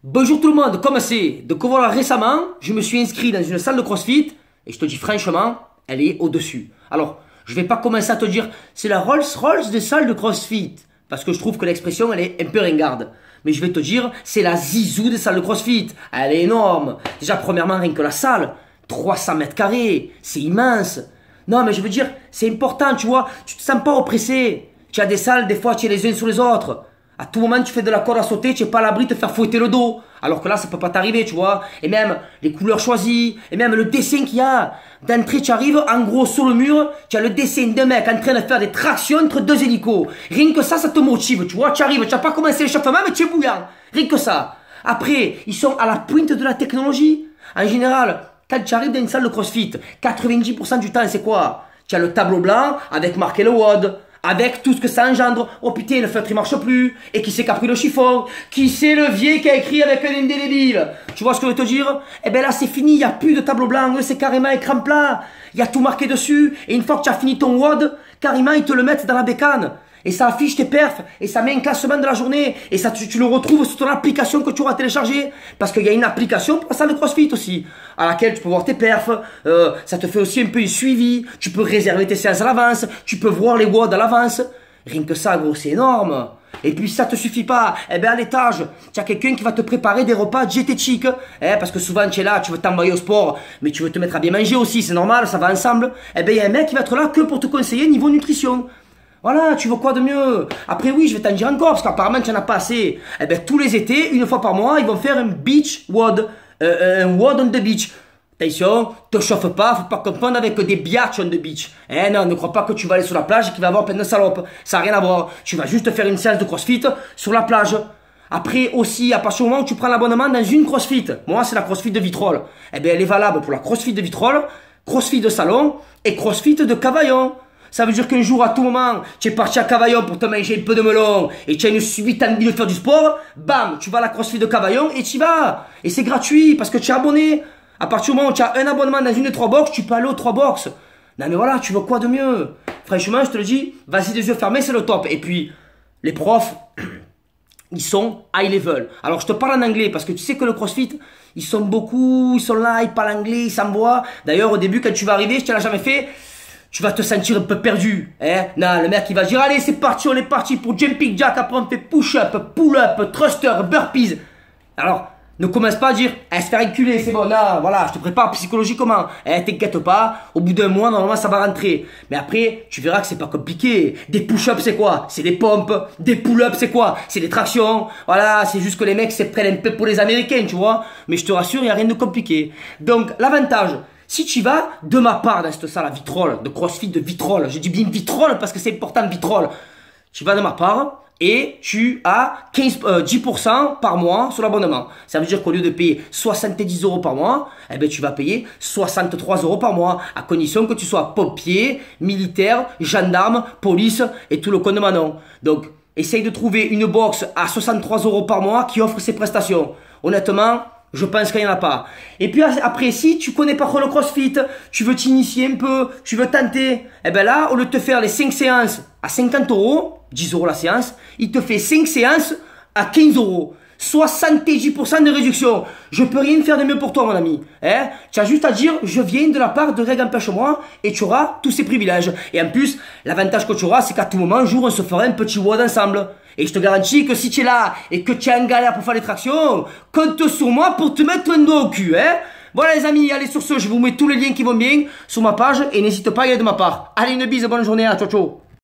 Bonjour tout le monde, comme c'est? Donc voilà, récemment, je me suis inscrit dans une salle de CrossFit et je te dis franchement, elle est au-dessus. Alors, je vais pas commencer à te dire c'est la Rolls-Royce des salles de CrossFit parce que je trouve que l'expression elle est un peu ringarde. Mais je vais te dire, c'est la zizou des salles de CrossFit. Elle est énorme. Déjà, premièrement, rien que la salle, 300 mètres carrés, c'est immense. Non, mais je veux dire, c'est important, tu vois, tu te sens pas oppressé. Tu as des salles, des fois, tu es les uns sur les autres. À tout moment, tu fais de la corde à sauter, tu n'es pas à l'abri de te faire fouetter le dos. Alors que là, ça peut pas t'arriver, tu vois. Et même les couleurs choisies, et même le dessin qu'il y a. D'entrée, tu arrives, en gros, sur le mur, tu as le dessin d'un mec en train de faire des tractions entre deux hélicos. Rien que ça te motive, tu vois. Tu arrives, tu n'as pas commencé l'échauffement, mais tu es bouillant. Rien que ça. Après, ils sont à la pointe de la technologie. En général, quand tu arrives dans une salle de CrossFit, 90% du temps, c'est quoi? Tu as le tableau blanc avec marqué le WOD. Avec tout ce que ça engendre. Oh putain, le feutre il marche plus. Et qui c'est qui a pris le chiffon? Qui c'est le vieil qui a écrit avec un indélébile? Tu vois ce que je veux te dire? Eh ben là c'est fini, il n'y a plus de tableau blanc, c'est carrément écran plat. Il y a tout marqué dessus. Et une fois que tu as fini ton WOD, carrément ils te le mettent dans la bécane. Et ça affiche tes perfs, et ça met un classement de la journée, et ça tu le retrouves sur ton application que tu auras téléchargée, parce qu'il y a une application pour la salle de CrossFit aussi, à laquelle tu peux voir tes perfs, ça te fait aussi un peu un suivi, tu peux réserver tes séances à l'avance, tu peux voir les WOD à l'avance, rien que ça gros c'est énorme. Et puis si ça te suffit pas, eh ben à l'étage, tu as quelqu'un qui va te préparer des repas diététiques, parce que souvent tu es là, tu veux t'envoyer au sport, mais tu veux te mettre à bien manger aussi, c'est normal, ça va ensemble, eh ben il y a un mec qui va être là que pour te conseiller niveau nutrition. Voilà, tu veux quoi de mieux? Après oui, je vais t'en dire encore, parce qu'apparemment tu n'en as pas assez. Eh ben tous les étés, une fois par mois, ils vont faire un beach WOD. Un WOD on the beach. Attention, te chauffe pas, faut pas confondre avec des biatchs on the beach. Non, ne crois pas que tu vas aller sur la plage et qu'il va y avoir plein de salopes. Ça n'a rien à voir. Tu vas juste faire une séance de CrossFit sur la plage. Après aussi, à partir du moment où tu prends l'abonnement dans une CrossFit, moi c'est la CrossFit de Vitrolles. Eh bien elle est valable pour la CrossFit de Vitrolles, CrossFit de Salon et CrossFit de Cavaillon. Ça veut dire qu'un jour, à tout moment, tu es parti à Cavaillon pour te manger un peu de melon et tu as une subite envie de faire du sport, bam, tu vas à la CrossFit de Cavaillon et tu y vas. Et c'est gratuit parce que tu es abonné. À partir du moment où tu as un abonnement dans une des 3 box, tu peux aller aux 3 box. Non mais voilà, tu veux quoi de mieux? Franchement, je te le dis, vas-y les yeux fermés, c'est le top. Et puis, les profs, ils sont high level. Alors je te parle en anglais parce que tu sais que le CrossFit, ils sont là, ils parlent anglais, ils s'envoient. D'ailleurs, au début, quand tu vas arriver, je te l'ai jamais fait, tu vas te sentir un peu perdu, Non, le mec il va dire allez c'est parti, on est parti pour jumping jack, après on fait push-up, pull-up, thruster, burpees. Alors, ne commence pas à dire se faire enculer, c'est bon, là, voilà, je te prépare psychologiquement. T'inquiète pas, au bout d'un mois, normalement ça va rentrer. Mais après, tu verras que c'est pas compliqué. Des push-ups c'est quoi? C'est des pompes. Des pull-ups c'est quoi? C'est des tractions. Voilà, c'est juste que les mecs se prennent un peu pour les Américains, tu vois. Mais je te rassure, il n'y a rien de compliqué. Donc, l'avantage, si tu vas, de ma part, dans cette salle à Vitrolles, de CrossFit de Vitrolles, je dis bien Vitrolles parce que c'est important Vitrolles, tu vas de ma part et tu as 10% par mois sur l'abonnement. Ça veut dire qu'au lieu de payer 70 € par mois, eh ben, tu vas payer 63 € par mois, à condition que tu sois pompier, militaire, gendarme, police et tout le con de Manon. Donc, essaye de trouver une box à 63 € par mois qui offre ces prestations. Honnêtement, je pense qu'il n'y en a pas. Et puis après, si tu connais pas trop le CrossFit, tu veux t'initier un peu, tu veux tenter, eh ben là, au lieu de te faire les 5 séances à 50 €, 10 € la séance, il te fait 5 séances à 15 €. 70% de réduction. Je peux rien faire de mieux pour toi, mon ami. Tu as juste à dire, je viens de la part de Reg Empêche-moi et tu auras tous ces privilèges. Et en plus, l'avantage que tu auras, c'est qu'à tout moment, un jour, on se fera un petit WOD ensemble. Et je te garantis que si tu es là et que tu es en galère pour faire les tractions, compte sur moi pour te mettre un dos au cul, Voilà les amis, allez sur ce, je vous mets tous les liens qui vont bien sur ma page et n'hésite pas à y aller de ma part. Allez, une bise, bonne journée, ciao ciao.